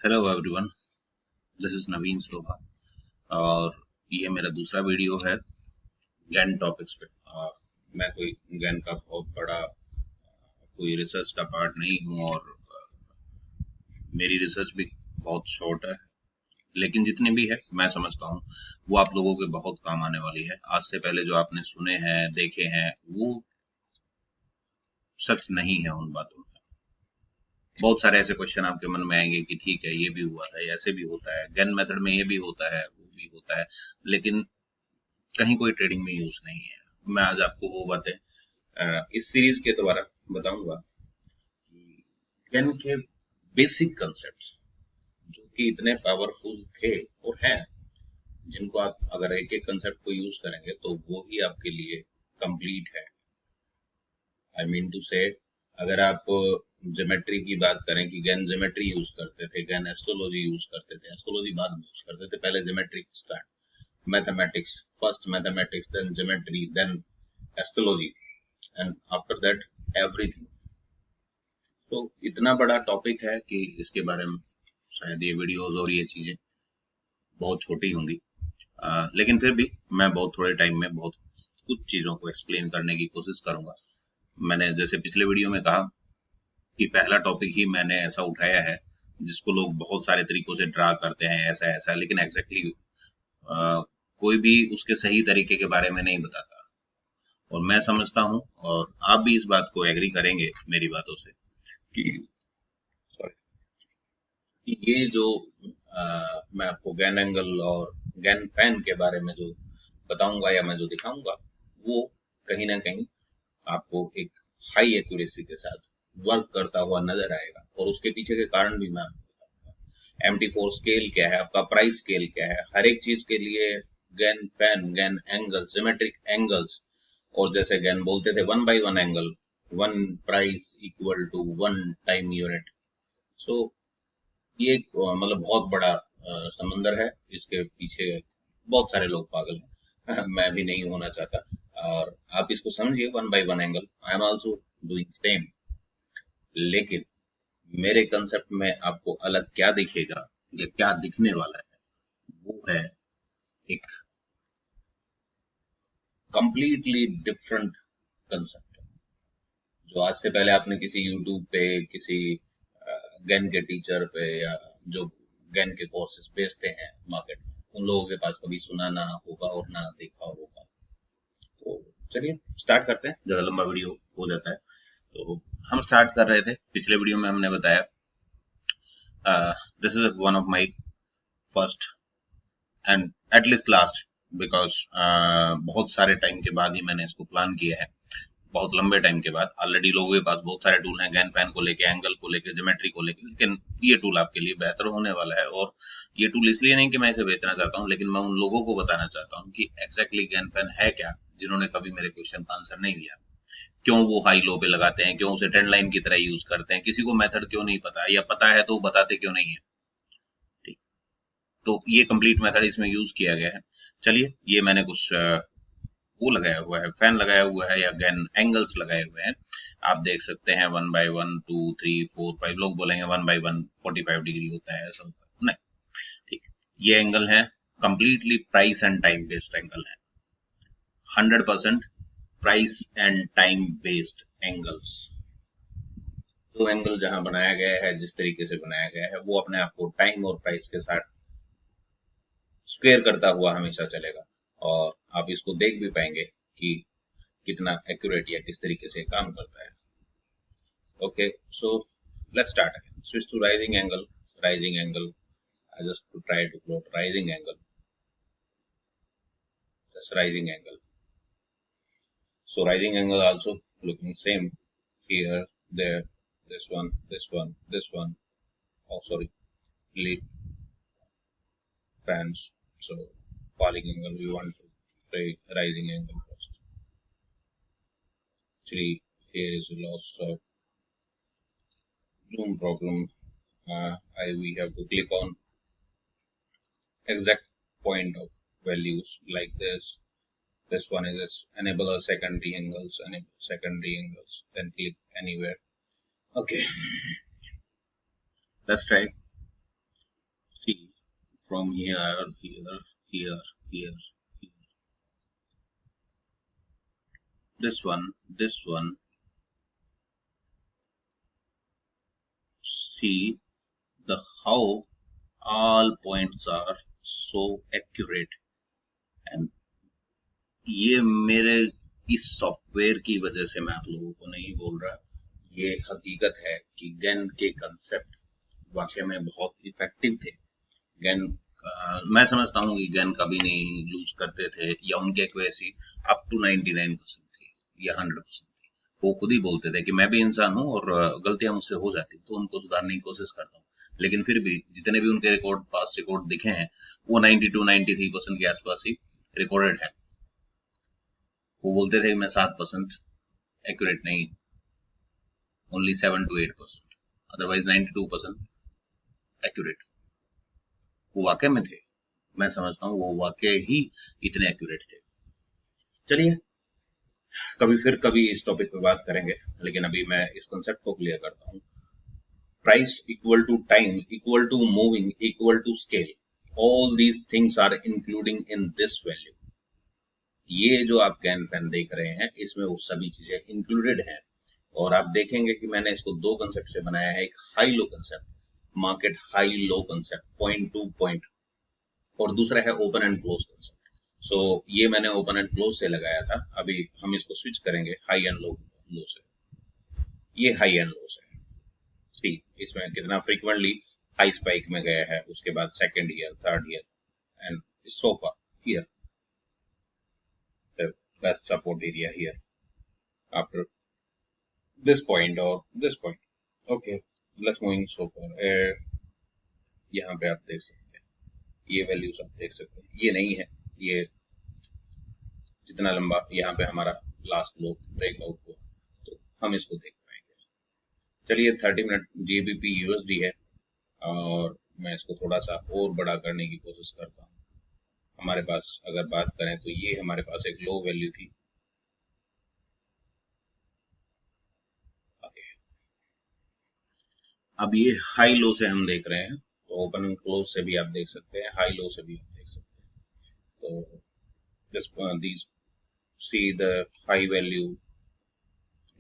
Hello everyone, this is नवीन स्लोहा और ये मेरा दूसरा वीडियो है गैन टॉपिक्स पे। मैं कोई गैन का बहुत बड़ा कोई रिसर्च का पार्ट नहीं हूँ और मेरी रिसर्च भी बहुत शॉर्ट है, लेकिन जितनी भी है मैं समझता हूँ वो आप लोगों के बहुत काम आने वाली है। आज से पहले जो आपने सुने हैं देखे हैं वो सच नहीं है उन बातों में। बहुत सारे ऐसे क्वेश्चन आपके मन में आएंगे कि ठीक है ये भी हुआ था, ऐसे भी होता है, गन मेथड में ये भी होता है, वो भी होता है, लेकिन कहीं कोई ट्रेडिंग में यूज नहीं है। मैं आज आपको वो बातें इस सीरीज के द्वारा बताऊंगा कि गन के बेसिक कंसेप्ट्स जो कि इतने पावरफुल थे और हैं, जिनको आप अगर एक एक कंसेप्ट को यूज करेंगे तो वो ही आपके लिए कंप्लीट है। आई मीन टू से, अगर आप ज्योमेट्री की बात करें कि गैन ज्योमेट्री यूज करते थे, गैन एस्ट्रोलॉजी यूज करते थे, एस्ट्रोलॉजी बाद में यूज करते थे, पहले geometry start, mathematics first, mathematics then geometry then astrology and after that everything। तो इतना बड़ा टॉपिक है कि इसके बारे में शायद ये वीडियोस और ये चीजें बहुत छोटी होंगी, लेकिन फिर भी मैं बहुत थोड़े टाइम में बहुत कुछ चीजों को एक्सप्लेन करने की कोशिश करूंगा। मैंने जैसे पिछले वीडियो में कहा कि पहला टॉपिक ही मैंने ऐसा उठाया है जिसको लोग बहुत सारे तरीकों से ड्रा करते हैं ऐसा ऐसा, लेकिन एग्जैक्टली कोई भी उसके सही तरीके के बारे में नहीं बताता। और मैं समझता हूँ और आप भी इस बात को एग्री करेंगे मेरी बातों से कि ये जो मैं आपको गैन एंगल और गैन फैन के बारे में जो बताऊंगा या मैं जो दिखाऊंगा वो कहीं ना कहीं आपको एक हाई एक्यूरेसी के साथ वर्क करता हुआ नजर आएगा, और उसके पीछे के कारण भी मैं आपको बताऊंगा। MT4 स्केल क्या है, आपका प्राइस स्केल क्या है, हर एक चीज के लिए Gann fan, Gann angles, geometric angles, और जैसे गैन बोलते थे 1 by 1 angle, 1 price equal to 1 time unit. So ये एक मतलब बहुत बड़ा समंदर है, इसके पीछे बहुत सारे लोग पागल हैं मैं भी नहीं होना चाहता। और आप इसको समझिए 1 by 1 angle, I am also doing same, लेकिन मेरे कंसेप्ट में आपको अलग क्या दिखेगा या क्या दिखने वाला है वो है एक कंप्लीटली डिफरेंट कंसेप्ट, जो आज से पहले आपने किसी यूट्यूब पे, किसी गैन के टीचर पे, या जो गैन के कोर्सेज बेचते हैं मार्केट में, उन लोगों के पास कभी सुना ना होगा और ना देखा होगा। तो चलिए स्टार्ट करते हैं, ज्यादा लंबा वीडियो हो जाता है। तो हम स्टार्ट कर रहे थे, पिछले वीडियो में हमने बताया this is one of my first and at least last, because बहुत सारे टाइम के बाद ही मैंने इसको प्लान किया है, बहुत लंबे टाइम के बाद। ऑलरेडी लोगों के पास बहुत सारे टूल हैं गैन फैन को लेके, एंगल को लेके, ज्योमेट्री को लेके, लेकिन ये टूल आपके लिए बेहतर होने वाला है। और ये टूल इसलिए नहीं कि मैं इसे बेचना चाहता हूँ, लेकिन मैं उन लोगों को बताना चाहता हूँ कि एग्जैक्टली गैन फैन है क्या, जिन्होंने कभी मेरे क्वेश्चन का आंसर नहीं दिया। क्यों वो हाई लो पे लगाते हैं, क्यों उसे ट्रेंड लाइन की तरह यूज करते हैं, किसी को मेथड क्यों नहीं पता, या पता है तो वो बताते क्यों नहीं है। ठीक, तो ये कंप्लीट मेथड इसमें यूज किया गया है। चलिए, ये मैंने कुछ वो लगाया हुआ है, फैन लगाया हुआ है या गैन एंगल्स लगाए हुए हैं। आप देख सकते हैं 1 by 1, 2, 3, 4, 5, लोग बोलेंगे 1 by 1 45 डिग्री होता है, ऐसा होता है नहीं। ठीक, ये एंगल है completely price and time based angle है, 100% price and time based angles. तो एंगल जहां बनाया गया है, जिस तरीके से बनाया गया है, वो अपने आप को टाइम और प्राइस के साथ स्क्वेयर करता हुआ हमेशा चलेगा, और आप इसको देख भी पाएंगे कि कितना एक्यूरेट या किस तरीके से काम करता है। Okay, so let's start again. Switch to rising angle. Rising angle, I just to try to plot rising angle. That's rising angle. So rising angle also looking same here, there, this one, this one, this one. Oh, sorry, lead fans. So falling angle, we want to try rising angle first. Actually, here is a loss of zoom problem. We have to click on exact point of values like this. This one is enable a secondary angles, enable secondary angles, then click anywhere. Okay, let's try. from here, here, here, here, here. This one, see the how all points are so accurate, and ये मेरे इस software की वजह से मैं आप लोगों को नहीं बोल रहा, ये हकीकत है कि गैन के कंसेप्ट वाकई में बहुत इफेक्टिव थे। गैन मैं समझता हूँ कि गैन कभी नहीं लूज करते थे, या उनकी एक्यूरेसी अप टू 99% थी या 100% थी। वो खुद ही बोलते थे कि मैं भी इंसान हूँ और गलतियां मुझसे हो जाती, तो उनको सुधारने की कोशिश करता हूँ। लेकिन फिर भी जितने भी उनके रिकॉर्ड, पास्ट रिकॉर्ड दिखे हैं, वो 92-93% के आसपास ही रिकॉर्डेड है। वो बोलते थे कि मैं 7% एक्यूरेट नहीं, ओनली 7 to 8%, अदरवाइज 92% एक्यूरेट। वो वाकई में थे, मैं समझता हूँ वो वाकई ही इतने एक्यूरेट थे। चलिए कभी इस टॉपिक पे बात करेंगे, लेकिन अभी मैं इस कंसेप्ट को क्लियर करता हूँ। Price equal to time equal to moving equal to scale, all these things are including in this value. ये जो आप कैन पेन देख रहे हैं, इसमें वो सभी चीजें इंक्लूडेड हैं। और आप देखेंगे कि मैंने इसको दो कंसेप्ट से बनाया है, एक high low concept, market high low concept, point two point, और दूसरा है ओपन एंड क्लोज कंसेप्ट। सो ये मैंने ओपन एंड क्लोज से लगाया था, अभी हम इसको स्विच करेंगे हाई एंड लो से। ये हाई एंड लो से, सी इसमें कितना फ्रीक्वेंटली हाई स्पाइक में गया है, उसके बाद second year, third year, and so far here the best support area here after this point or this point. Okay, let's moving so far. यहाँ पे आप देख सकते हैं, ये वैल्यूज आप देख सकते हैं, ये नहीं है, ये जितना लंबा यहाँ पे हमारा लास्ट लो ब्रेकआउट हुआ, तो हम इसको देख पाएंगे। चलिए 30 मिनट GBP USD है, और मैं इसको थोड़ा सा और बड़ा करने की कोशिश करता हूँ। हमारे पास अगर बात करें तो ये हमारे पास एक लो वैल्यू थी। अब ये हाई लो से हम देख रहे हैं, तो ओपन एंड क्लोज से भी आप देख सकते हैं, हाई लो से भी आप देख सकते हैं। तो these see the high value,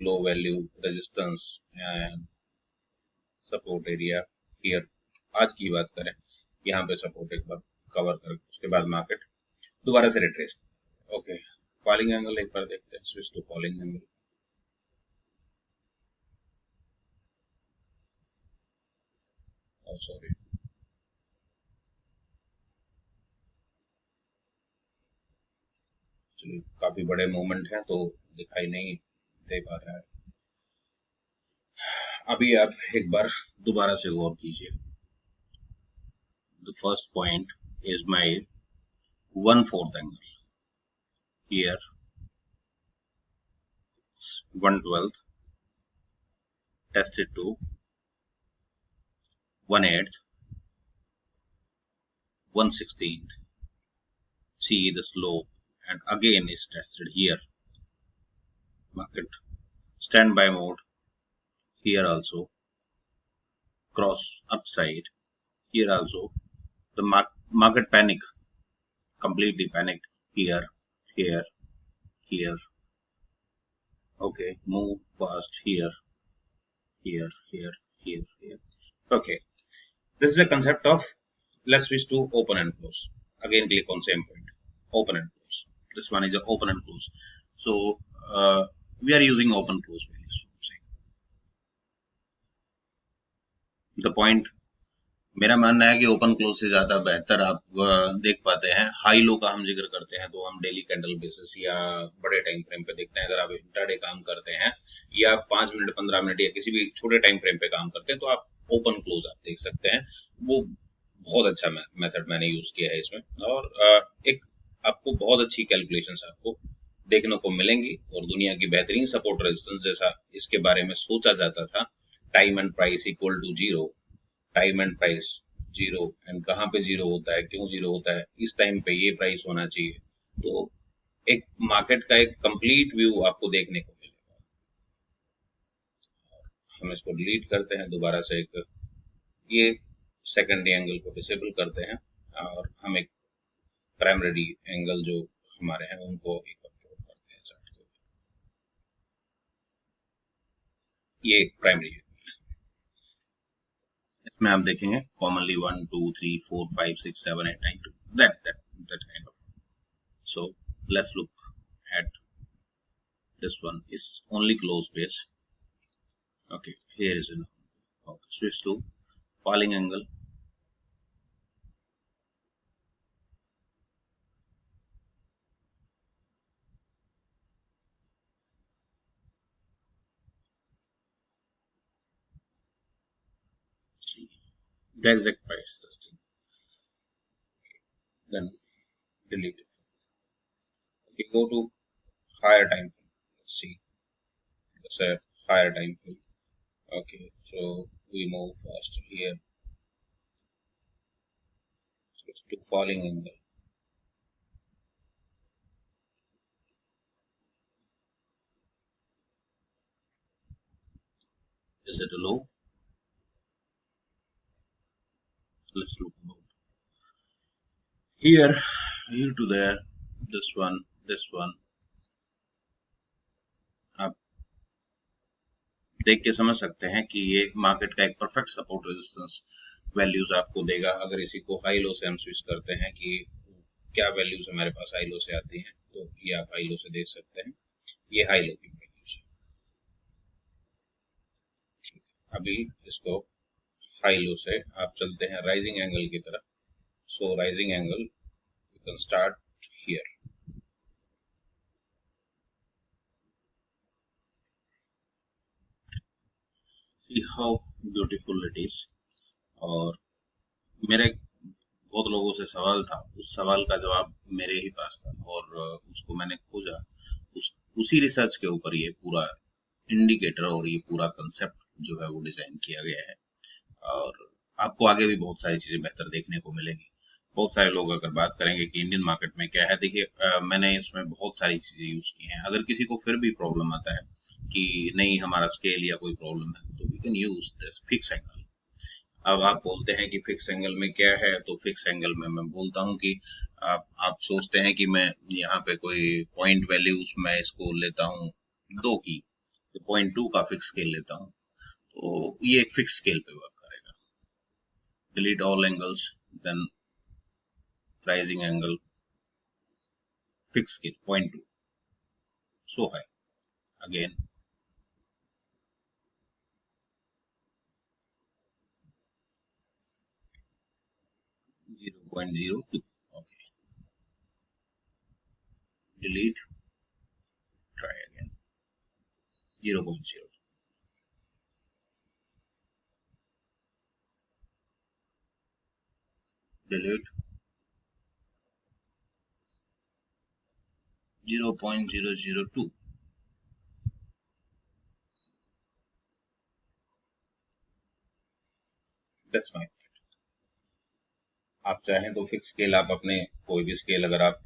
low value, resistance and support area here। आज की बात करें, यहाँ पे सपोर्ट एक बार कवर कर, उसके बाद मार्केट दोबारा से रिट्रेस। ओके, फॉलिंग एंगल एक बार देखते हैं, switch to falling angle. Sorry, चलिए काफी बड़े मूवमेंट है तो दिखाई नहीं दे पा रहा है। अभी आप एक बार दोबारा से गौर कीजिए। The first point is my 1/4 angle. Here 1/12 tested to 1/8, 1/16. See the slope, and again is tested here. Market standby mode here also, cross upside here also. The market panic, completely panicked here, here, here. Okay, move past here, here, here, here, here. Okay, this is a concept of, let's switch to open and close. Again click on same point, open and close. This one is a open and close. So we are using open close values. The point, मेरा मानना है कि open close से ज्यादा बेहतर आप देख पाते हैं। हाई लो का हम जिक्र करते हैं तो हम डेली कैंडल बेसिस या बड़े टाइम फ्रेम पे देखते हैं। अगर आप इंट्राडे काम करते हैं या 5 मिनट 15 मिनट या किसी भी छोटे टाइम फ्रेम पे काम करते हैं, तो आप ओपन क्लोज आप देख सकते हैं। वो बहुत अच्छा मेथड मैंने यूज किया है इसमें, और एक आपको बहुत अच्छी कैलकुलेशंस आपको देखने को मिलेंगी। और दुनिया की बेहतरीन सपोर्ट रेजिस्टेंस जैसा इसके बारे में सोचा जाता था, time and price equal to zero, time and price zero, and कहाँ पे जीरो होता है, क्यों जीरो होता है, इस टाइम पे ये प्राइस होना चाहिए। तो एक मार्केट का एक कंप्लीट व्यू आपको देखने को मिलेगा। हम इसको डिलीट करते हैं दोबारा से, एक ये सेकेंडरी एंगल को डिसेबल करते हैं, और हम एक प्राइमरी एंगल जो हमारे हैं उनको एक प्लॉट करते हैं चार्ट के ऊपर। ये एक प्राइमरी है। इसमें आप देखेंगे commonly 1 2 3 4 5 6 7 8 9 that kind of. So let's look at this one is only close base. Okay, here is an okay. Switch to falling angle. See the exact price testing. Then delete it. Okay, go to higher time frame. Let's see. Let's say higher time frame. Okay, so we move first here. Switch to falling angle. Is it a low? Let's look about here to there. This one. आप देख के समझ सकते हैं कि ये market का एक परफेक्ट सपोर्ट रेजिस्टेंस वैल्यूज आपको देगा। अगर इसी को हाई लो से हम स्विच करते हैं कि क्या वैल्यूज हमारे पास हाई लो से आती हैं, तो ये आप हाई लो से देख सकते हैं। ये हाई लो की वैल्यूज है। अभी इसको हाई लो से आप चलते हैं राइजिंग एंगल की तरफ। So rising angle you can start here. See how beautiful it is. और मेरे बहुत लोगों से सवाल था, उस सवाल का जवाब मेरे ही पास था और उसको मैंने खोजा। उसी रिसर्च के ऊपर ये पूरा इंडिकेटर और ये पूरा कंसेप्ट जो है वो डिजाइन किया गया है। और आपको आगे भी बहुत सारी चीजें बेहतर देखने को मिलेगी। बहुत सारे लोग अगर बात करेंगे कि इंडियन मार्केट में क्या है, देखिए मैंने इसमें बहुत सारी चीजें यूज की हैं। अगर किसी को फिर भी प्रॉब्लम आता है कि नहीं हमारा स्केल या कोई प्रॉब्लम है, तो we can use this fix angle. अब आप बोलते हैं कि फिक्स एंगल में क्या है, तो फिक्स एंगल में मैं बोलता हूं कि आप सोचते हैं कि मैं यहाँ पे कोई पॉइंट वैल्यूज मैं इसको लेता हूँ 2 की, तो 0.2 का फिक्स स्केल लेता हूँ, तो ये एक फिक्स स्केल पे वर्क करेगा। Delete all angles, then rising angle, fix scale 0.2, so high, again 0.02, okay, delete, try again 0.02, delete 0.002, that's fine। आप चाहें तो फिक्स स्केल आप अपने कोई भी स्केल अगर आप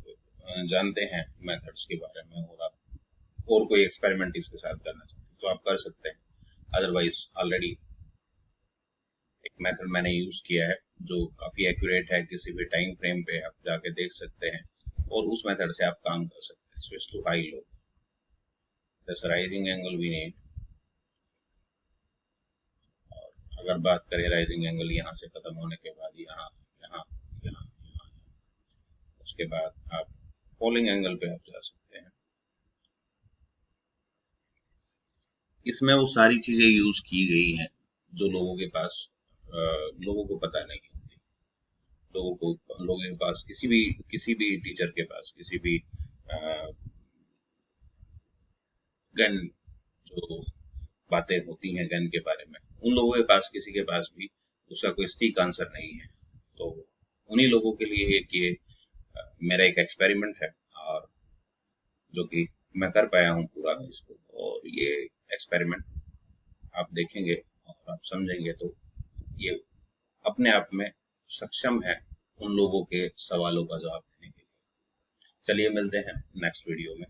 जानते हैं मेथड्स के बारे में और आप और कोई एक्सपेरिमेंट इसके साथ करना चाहते हैं तो आप कर सकते हैं। अदरवाइज ऑलरेडी एक मेथड मैंने यूज किया है जो काफी एक्यूरेट है, किसी भी टाइम फ्रेम पे आप जाके देख सकते हैं और उस मेथड से आप काम कर सकते हैं। Switch to high low, this rising angle we need. और अगर बात करें राइजिंग एंगल यहाँ से खत्म होने के बाद यहाँ यहाँ यहाँ यहाँ, उसके बाद आप फॉलिंग एंगल पे आप जा सकते हैं। इसमें वो सारी चीजें यूज की गई हैं जो लोगों को पता नहीं होती। लोगों के पास किसी भी टीचर के पास किसी भी गन जो बातें होती हैं गन के बारे में, उन लोगों के पास किसी के पास भी उसका कोई सटीक आंसर नहीं है। तो उन्हीं लोगों के लिए एक ये मेरा एक एक्सपेरिमेंट है और जो कि मैं कर पाया हूँ पूरा इसको। और ये एक्सपेरिमेंट आप देखेंगे और आप समझेंगे तो ये अपने आप में सक्षम है उन लोगों के सवालों का जवाब देने के लिए। चलिए मिलते हैं नेक्स्ट वीडियो में।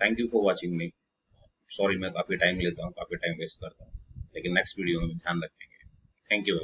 Thank you for watching me. Sorry मैं काफी टाइम लेता हूँ, काफी टाइम वेस्ट करता हूँ, लेकिन नेक्स्ट वीडियो में ध्यान रखेंगे। Thank you.